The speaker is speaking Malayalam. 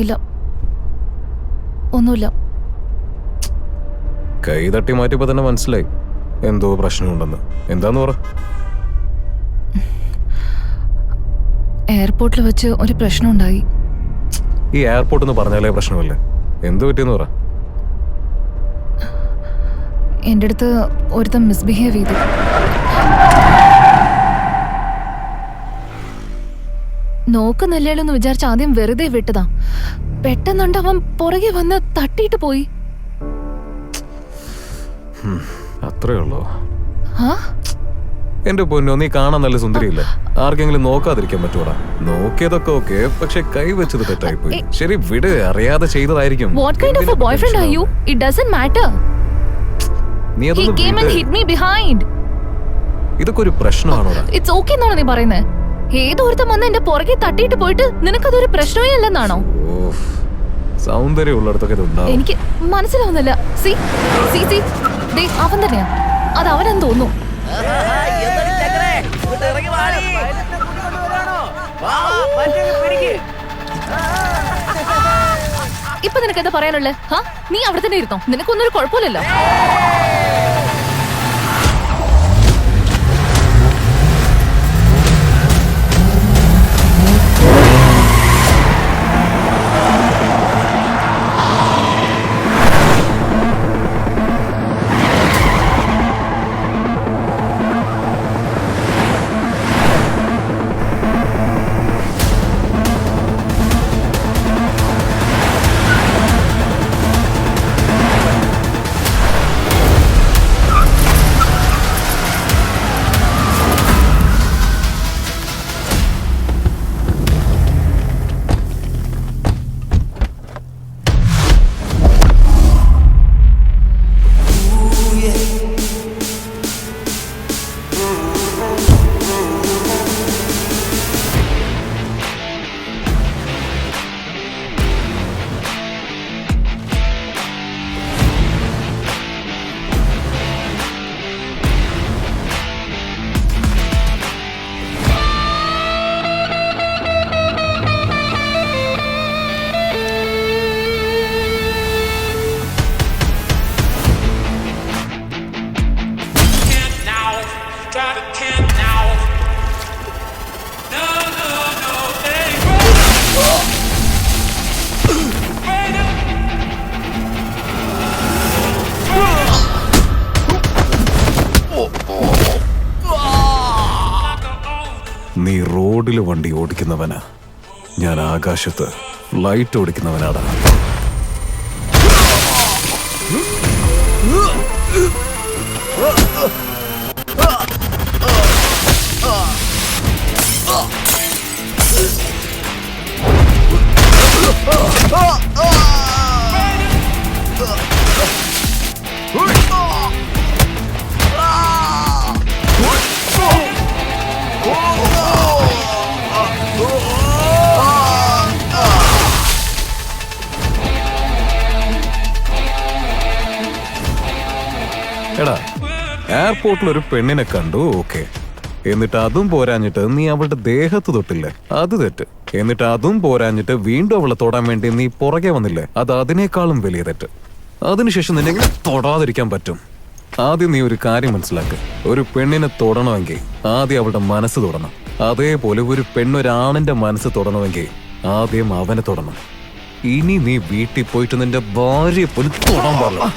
ഇല്ല, ഒന്നുമില്ല. കൈ തട്ടി മാറ്റിയപ്പോ തന്നെ മനസ്സിലായി എന്തോ പ്രശ്നമുണ്ടെന്ന്. എന്താന്ന് പറ. എയർപോർട്ടിൽ വെച്ച് ഒരു പ്രശ്നം ഉണ്ടായി. ഈ എയർപോർട്ട് എന്ന് പറഞ്ഞാലേ പ്രശ്നമല്ലേ? എന്ത് പറ്റിയെന്ന് പറ. എൻ്റെ അടുത്ത് ഒരുത്തൻ മിസ്ബിഹേവ് ചെയ്തു. നോക്കുന്നില്ലേന്ന് വിചാരിച്ച ആദ്യം വെറുതെ വിട്ടതാ. പെട്ടെന്നുണ്ട് അവൻ പുറകെ വന്ന് തട്ടിയിട്ട് പോയി. അത്രേ ഉള്ളൂ? ആ, എന്റെ പൊന്നോ, നീ കാണാൻ നല്ല സുന്ദരിയില്ലേ? ആർക്കെങ്കിലും നോക്കാതിരിക്കാൻ പറ്റൂടാ? നോക്കിയതൊക്കെ ഓക്കെ, പക്ഷെ കൈ വെച്ചത് തെറ്റായിപ്പോയി. ശരി വിട്, അറിയാതെ ചെയ്തതായിരിക്കും. What kind of a boyfriend are you? It doesn't matter. നീ He came and hit me behind. ഇതൊക്കെ ഒരു പ്രശ്നമാണോടാ? It's okay എന്നാണോ നീ പറയുന്നത്? ഏതൊരുത്തം വന്ന് എന്റെ പുറകെ തട്ടിയിട്ട് പോയിട്ട് നിനക്കതൊരു പ്രശ്നമേ അല്ലെന്നാണോ? സൗന്ദര്യം ഉള്ളിടത്തൊക്കെ ഇത് ഉണ്ടാവും. എനിക്ക് മനസ്സിലാവുന്നില്ല. സി സി സി ദേ അവൻ തന്നെയാ. അത് അവനെന്ന് തോന്നുന്നു. ഇപ്പൊ നിനക്ക് എന്താ പറയാനുള്ളേ? നീ അവിടെ തന്നെ ഇരുന്നോ, നിനക്കൊന്നും ഒരു കുഴപ്പമില്ലല്ലോ. നീ റോഡിൽ വണ്ടി ഓടിക്കുന്നവനാ, ഞാൻ ആകാശത്ത് ഫ്ലൈറ്റ് ഓടിക്കുന്നവനാടാ. എടാ, എയർപോർട്ടിൽ ഒരു പെണ്ണിനെ കണ്ടു, ഓക്കെ. എന്നിട്ട് അതും പോരാഞ്ഞിട്ട് നീ അവളുടെ ദേഹത്ത് തൊട്ടില്ലേ, അത് തെറ്റ്. എന്നിട്ട് അതും പോരാഞ്ഞിട്ട് വീണ്ടും അവളെ തൊടാൻ വേണ്ടി നീ പുറകെ വന്നില്ലേ, അത് അതിനേക്കാളും വലിയ തെറ്റ്. അതിനുശേഷം നിന്നെ എങ്ങനെ തൊടാതിരിക്കാൻ പറ്റും? ആദ്യം നീ ഒരു കാര്യം മനസ്സിലാക്കുക. ഒരു പെണ്ണിനെ തൊടണമെങ്കിൽ ആദ്യം അവളുടെ മനസ്സ് തൊടണം. അതേപോലെ ഒരു പെണ്ണൊരാണിന്റെ മനസ്സ് തൊടണമെങ്കിൽ ആദ്യം അവനെ തൊടണം. ഇനി നീ വീട്ടിൽ പോയിട്ട് നിന്റെ ഭാര്യയെ പോലും തൊടാൻ പാടില്ല.